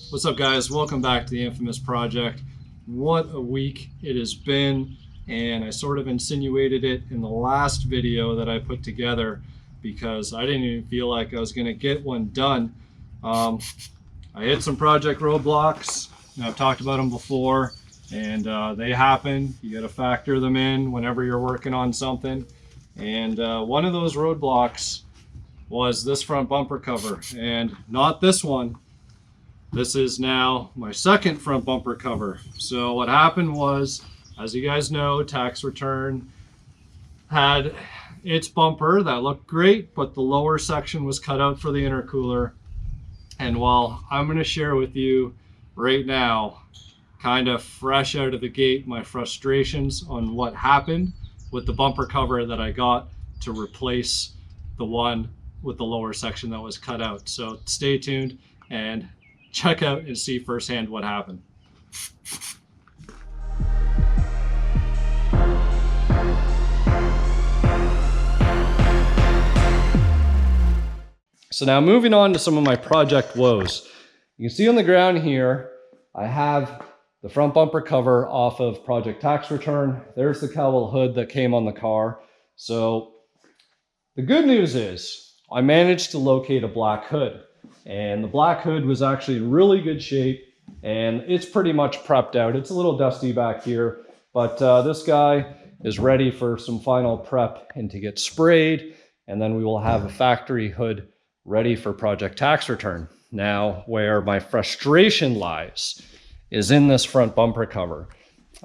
What's up, guys? Welcome back to the infamous project. What a week it has been, and I sort of insinuated it in the last video that I put together because I didn't even feel like I was going to get one done. I hit some project roadblocks, and I've talked about them before, and they happen. You got to factor them in whenever you're working on something. And one of those roadblocks was this front bumper cover, and not this one. This is now my second front bumper cover. So what happened was, as you guys know, tax return had its bumper that looked great, but the lower section was cut out for the intercooler. And while I'm going to share with you right now, kind of fresh out of the gate, my frustrations on what happened with the bumper cover that I got to replace the one with the lower section that was cut out. So stay tuned and check out and see firsthand what happened. So now moving on to some of my project woes. You can see on the ground here, I have the front bumper cover off of project tax return. There's the cowell hood that came on the car. So the good news is I managed to locate a black hood. And the black hood was actually in really good shape, and it's pretty much prepped out. It's a little dusty back here, but this guy is ready for some final prep and to get sprayed, and then we will have a factory hood ready for project tax return. Now, where my frustration lies is in this front bumper cover.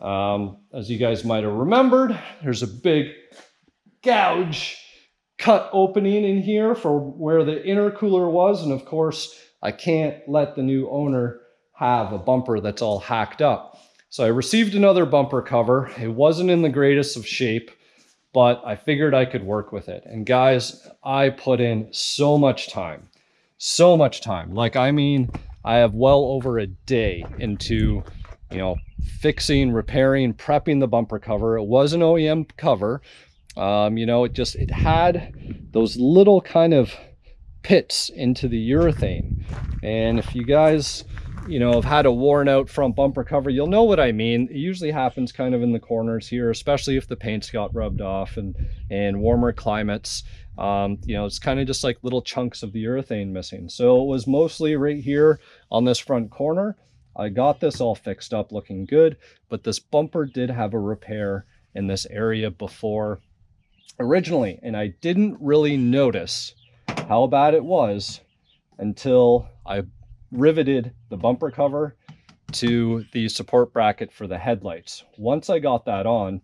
As you guys might have remembered, there's a big gouge cut opening in here for where the intercooler was, and of course I can't let the new owner have a bumper that's all hacked up. So I received another bumper cover. It wasn't in the greatest of shape, but I figured I could work with it. And guys, I put in so much time. Like, I mean, I have well over a day into, fixing, repairing, prepping the bumper cover. It was an OEM cover. It had those little kind of pits into the urethane. And if you guys, have had a worn out front bumper cover, you'll know what I mean. It usually happens kind of in the corners here, especially if the paint's got rubbed off and warmer climates. It's kind of just like little chunks of the urethane missing. So it was mostly right here on this front corner. I got this all fixed up, looking good, but this bumper did have a repair in this area before originally, and I didn't really notice how bad it was until I riveted the bumper cover to the support bracket for the headlights. Once I got that on,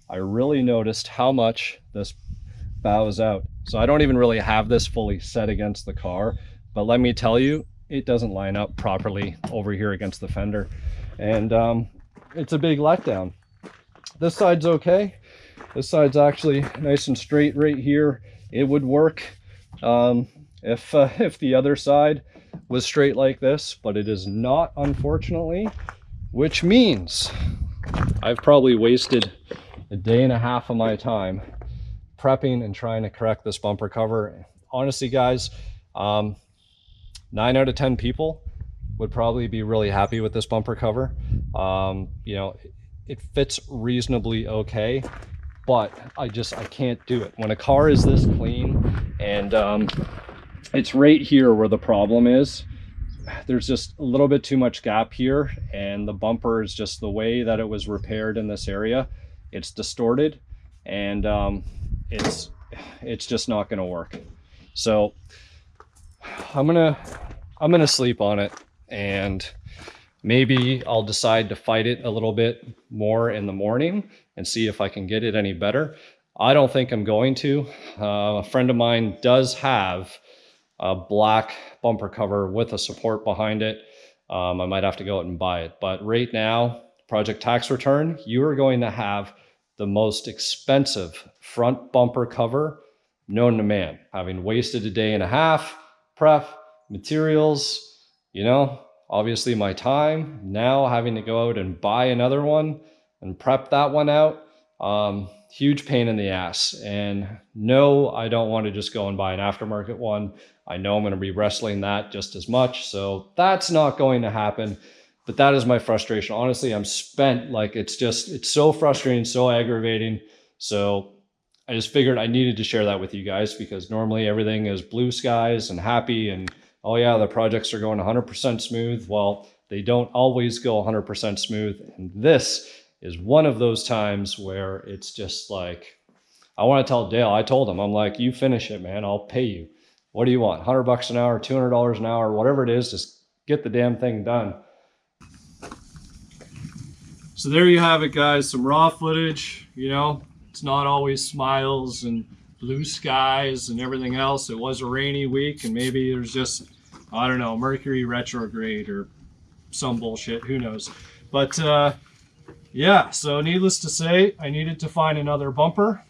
I really noticed how much this bows out. So I don't even really have this fully set against the car, but let me tell you, it doesn't line up properly over here against the fender, and it's a big letdown. This side's okay. This side's actually nice and straight right here. It would work if the other side was straight like this, but it is not, unfortunately, which means I've probably wasted a day and a half of my time prepping and trying to correct this bumper cover. Honestly, guys, 9 out of 10 people would probably be really happy with this bumper cover. It fits reasonably okay, but I can't do it. When a car is this clean, and it's right here where the problem is. There's just a little bit too much gap here, and the bumper is just the way that it was repaired in this area. It's distorted, and it's just not gonna work. So I'm gonna sleep on it, and maybe I'll decide to fight it a little bit more in the morning and see if I can get it any better. I don't think I'm going to. A friend of mine does have a black bumper cover with a support behind it. I might have to go out and buy it. But right now, project tax return, you are going to have the most expensive front bumper cover known to man. Having wasted a day and a half, prep, materials, obviously my time, now having to go out and buy another one and prep that one out. Huge pain in the ass. And no, I don't want to just go and buy an aftermarket one. I know I'm going to be wrestling that just as much. So that's not going to happen. But that is my frustration. Honestly, I'm spent. Like, it's so frustrating, so aggravating. So I just figured I needed to share that with you guys, because normally everything is blue skies and happy and, oh yeah, the projects are going 100% smooth. Well, they don't always go 100% smooth. And this is one of those times where it's just like, I want to tell Dale, I told him, I'm like, you finish it, man, I'll pay you. What do you want? $100 an hour, $200 an hour, whatever it is, just get the damn thing done. So there you have it, guys. Some raw footage. You know, it's not always smiles and blue skies and everything else. It was a rainy week, and maybe there's just, I don't know, Mercury retrograde or some bullshit, who knows. But yeah, so needless to say, I needed to find another bumper,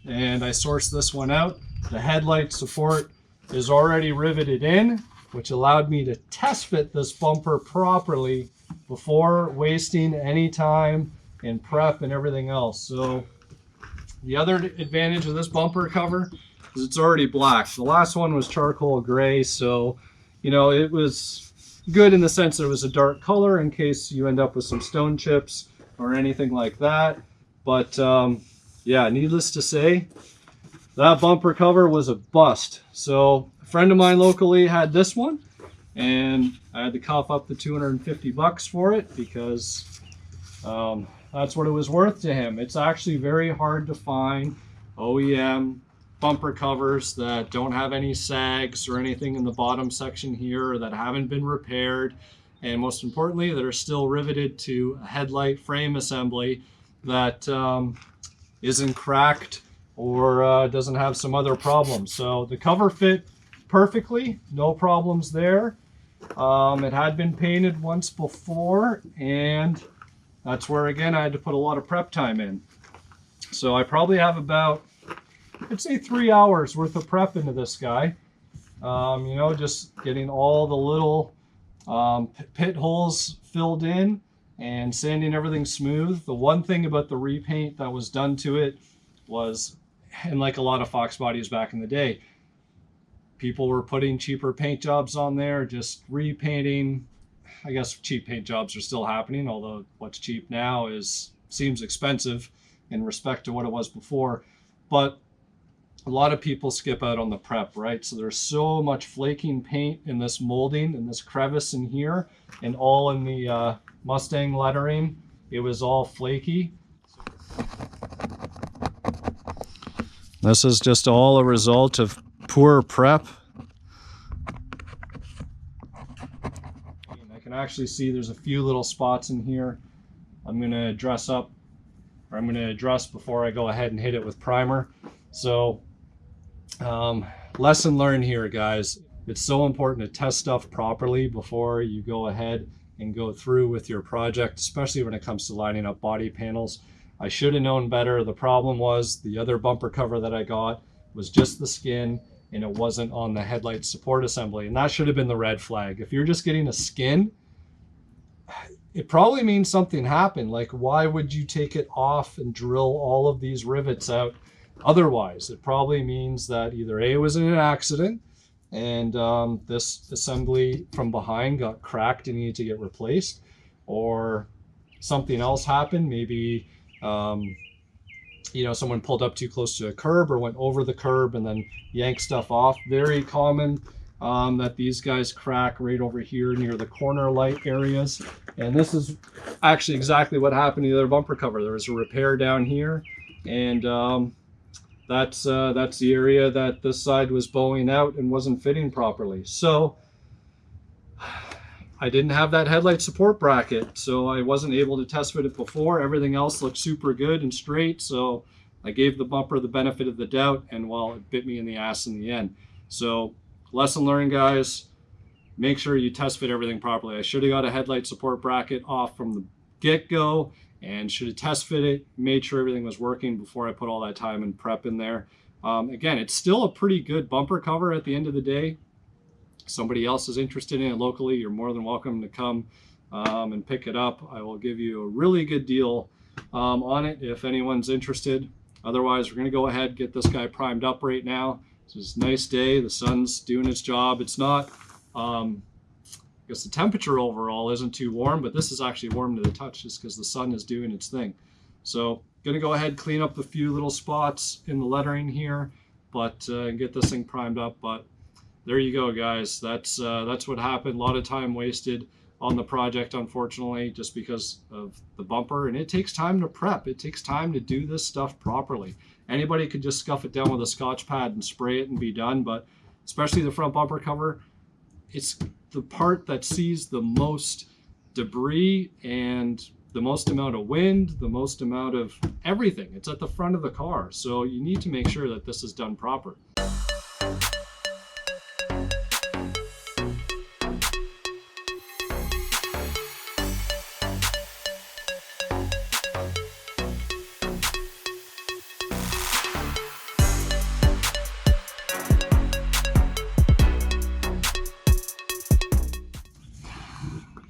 and I sourced this one out. The headlight support is already riveted in, which allowed me to test fit this bumper properly before wasting any time in prep and everything else. So the other advantage of this bumper cover is it's already black. The last one was charcoal gray, so you know, it was good in the sense that it was a dark color in case you end up with some stone chips or anything like that. But yeah, needless to say, that bumper cover was a bust. So a friend of mine locally had this one, and I had to cough up the $250 for it, because that's what it was worth to him. It's actually very hard to find OEM bumper covers that don't have any sags or anything in the bottom section here, or that haven't been repaired, and most importantly, that are still riveted to a headlight frame assembly that isn't cracked or doesn't have some other problems. So the cover fit perfectly, no problems there. It had been painted once before, and that's where, again, I had to put a lot of prep time in. So I probably have about, I'd say 3 hours worth of prep into this guy. You know, just getting all the little pit holes filled in and sanding everything smooth. The one thing about the repaint that was done to it was, and like a lot of Fox bodies back in the day, people were putting cheaper paint jobs on there, just repainting. I guess cheap paint jobs are still happening, although what's cheap now seems expensive in respect to what it was before. But a lot of people skip out on the prep, right? So there's so much flaking paint in this molding, in this crevice in here, and all in the Mustang lettering. It was all flaky. This is just all a result of poor prep. I can actually see there's a few little spots in here. I'm going to dress up, or I'm going to address before I go ahead and hit it with primer. So lesson learned here, guys. It's so important to test stuff properly before you go ahead and go through with your project, especially when it comes to lining up body panels. I should have known better. The problem was the other bumper cover that I got was just the skin, and it wasn't on the headlight support assembly. And that should have been the red flag. If you're just getting a skin, it probably means something happened. Like, why would you take it off and drill all of these rivets out otherwise? It probably means that either A, was in an accident, and this assembly from behind got cracked and needed to get replaced, or something else happened. Maybe you know, someone pulled up too close to a curb or went over the curb and then yanked stuff off. Very common that these guys crack right over here near the corner light areas. And this is actually exactly what happened to the other bumper cover. There was a repair down here, and that's the area that this side was bowing out and wasn't fitting properly. So I didn't have that headlight support bracket, so I wasn't able to test fit it before. Everything else looked super good and straight, so I gave the bumper the benefit of the doubt, and well, it bit me in the ass in the end. So lesson learned, guys. Make sure you test fit everything properly. I should have got a headlight support bracket off from the get-go, and should have test fit it, made sure everything was working before I put all that time and prep in there. Again, it's still a pretty good bumper cover at the end of the day. Somebody else is interested in it locally, you're more than welcome to come and pick it up. I will give you a really good deal on it if anyone's interested. Otherwise, we're going to go ahead and get this guy primed up right now. It's a nice day. The sun's doing its job. It's not, I guess the temperature overall isn't too warm, but this is actually warm to the touch just because the sun is doing its thing. So going to go ahead, clean up a few little spots in the lettering here, but get this thing primed up. But there you go, guys. That's what happened. A lot of time wasted on the project, unfortunately, just because of the bumper. And it takes time to prep. It takes time to do this stuff properly. Anybody could just scuff it down with a Scotch pad and spray it and be done, but especially the front bumper cover, it's the part that sees the most debris and the most amount of wind, the most amount of everything. It's at the front of the car, so you need to make sure that this is done proper.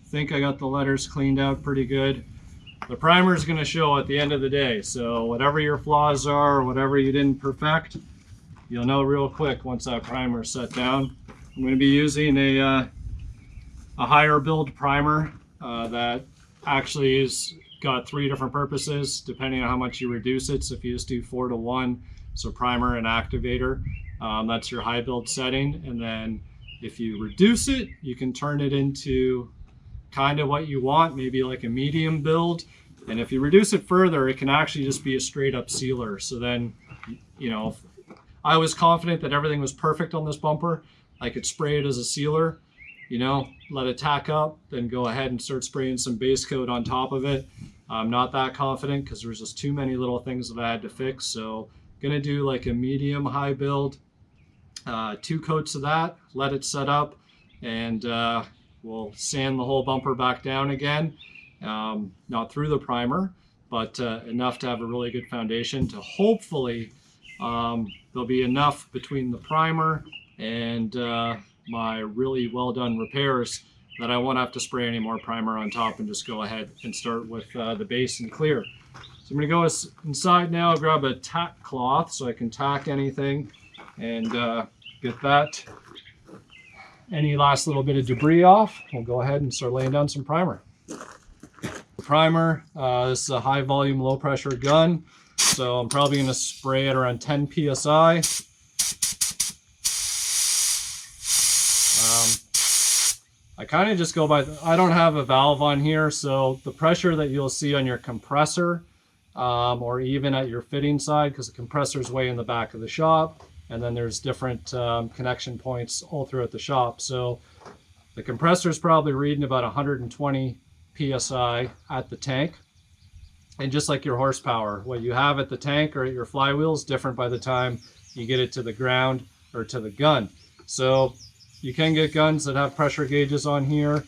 I think I got the letters cleaned out pretty good. The primer is going to show at the end of the day, so whatever your flaws are, whatever you didn't perfect, you'll know real quick once that primer is set down. I'm going to be using a higher build primer that actually has got 3 different purposes depending on how much you reduce it. So if you just do 4:1, so primer and activator, that's your high build setting. And then if you reduce it, you can turn it into kind of what you want, maybe like a medium build. And if you reduce it further, it can actually just be a straight up sealer. So then, you know, if I was confident that everything was perfect on this bumper, I could spray it as a sealer, you know, let it tack up, then go ahead and start spraying some base coat on top of it. I'm not that confident because there's just too many little things that I had to fix. So gonna do like a medium high build, 2 coats of that, let it set up, and we'll sand the whole bumper back down again, not through the primer, but enough to have a really good foundation to hopefully there'll be enough between the primer and my really well done repairs that I won't have to spray any more primer on top and just go ahead and start with the base and clear. So I'm going to go inside now, grab a tack cloth so I can tack anything and get that any last little bit of debris off. We'll go ahead and start laying down some primer. Primer, this is a high volume, low pressure gun. So I'm probably going to spray it around 10 PSI. I kind of just go by, I don't have a valve on here, so the pressure that you'll see on your compressor or even at your fitting side, because the compressor is way in the back of the shop, and then there's different connection points all throughout the shop. So the compressor is probably reading about 120 PSI at the tank. And just like your horsepower, what you have at the tank or at your flywheel is different by the time you get it to the ground or to the gun. So you can get guns that have pressure gauges on here.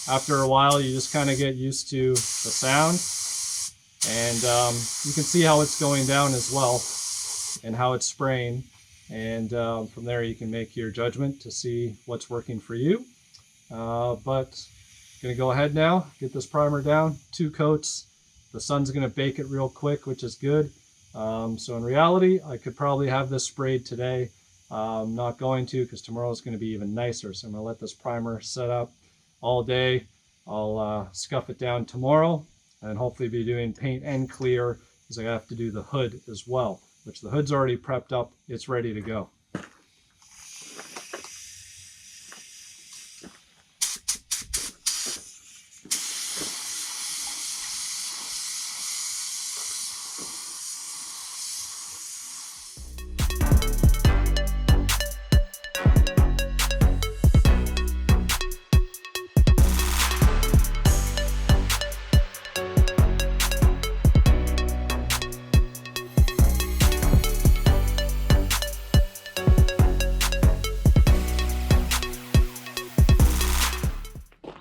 After a while, you just kind of get used to the sound. And you can see how it's going down as well and how it's spraying. And from there, you can make your judgment to see what's working for you. But I'm gonna go ahead now, get this primer down, 2 coats. The sun's gonna bake it real quick, which is good. So in reality, I could probably have this sprayed today. I'm not going to, because tomorrow is going to be even nicer. So I'm going to let this primer set up all day. I'll scuff it down tomorrow and hopefully be doing paint and clear, because I have to do the hood as well, which the hood's already prepped up. It's ready to go.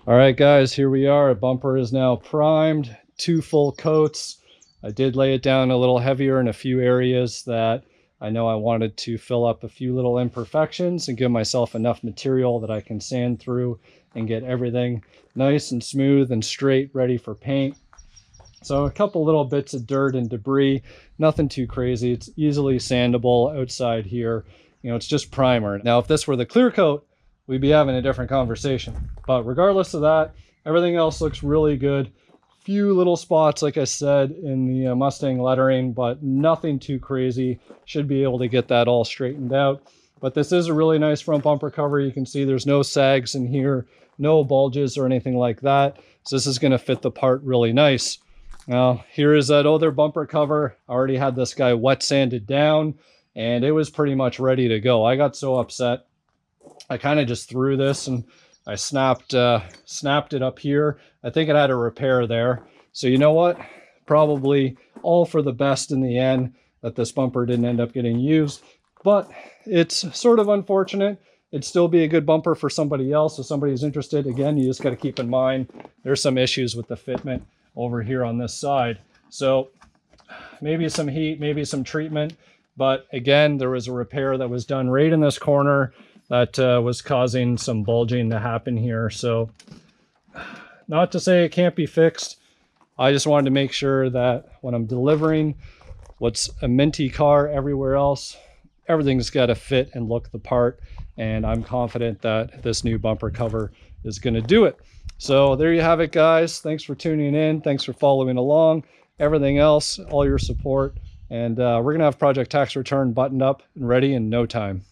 All right, guys, here we are. Our bumper is now primed, 2 full coats. I did lay it down a little heavier in a few areas that I know I wanted to fill up a few little imperfections and give myself enough material that I can sand through and get everything nice and smooth and straight, ready for paint. So a couple little bits of dirt and debris, nothing too crazy. It's easily sandable outside here. You know, it's just primer. Now, if this were the clear coat, we'd be having a different conversation. But regardless of that, everything else looks really good. Few little spots, like I said, in the Mustang lettering, but nothing too crazy. Should be able to get that all straightened out. But this is a really nice front bumper cover. You can see there's no sags in here, no bulges or anything like that. So this is going to fit the part really nice. Now, here is that other bumper cover. I already had this guy wet sanded down, and it was pretty much ready to go. I got so upset. I kind of just threw this and I snapped it up here. I think it had a repair there. So you know what? Probably all for the best in the end that this bumper didn't end up getting used. But it's sort of unfortunate. It'd still be a good bumper for somebody else. If somebody's interested, again, you just got to keep in mind there's some issues with the fitment over here on this side. So maybe some heat, maybe some treatment. But again, there was a repair that was done right in this corner that was causing some bulging to happen here. So not to say it can't be fixed. I just wanted to make sure that when I'm delivering what's a minty car everywhere else, everything's got to fit and look the part. And I'm confident that this new bumper cover is going to do it. So there you have it, guys. Thanks for tuning in. Thanks for following along. Everything else, all your support. And we're going to have Project Tax Return buttoned up and ready in no time.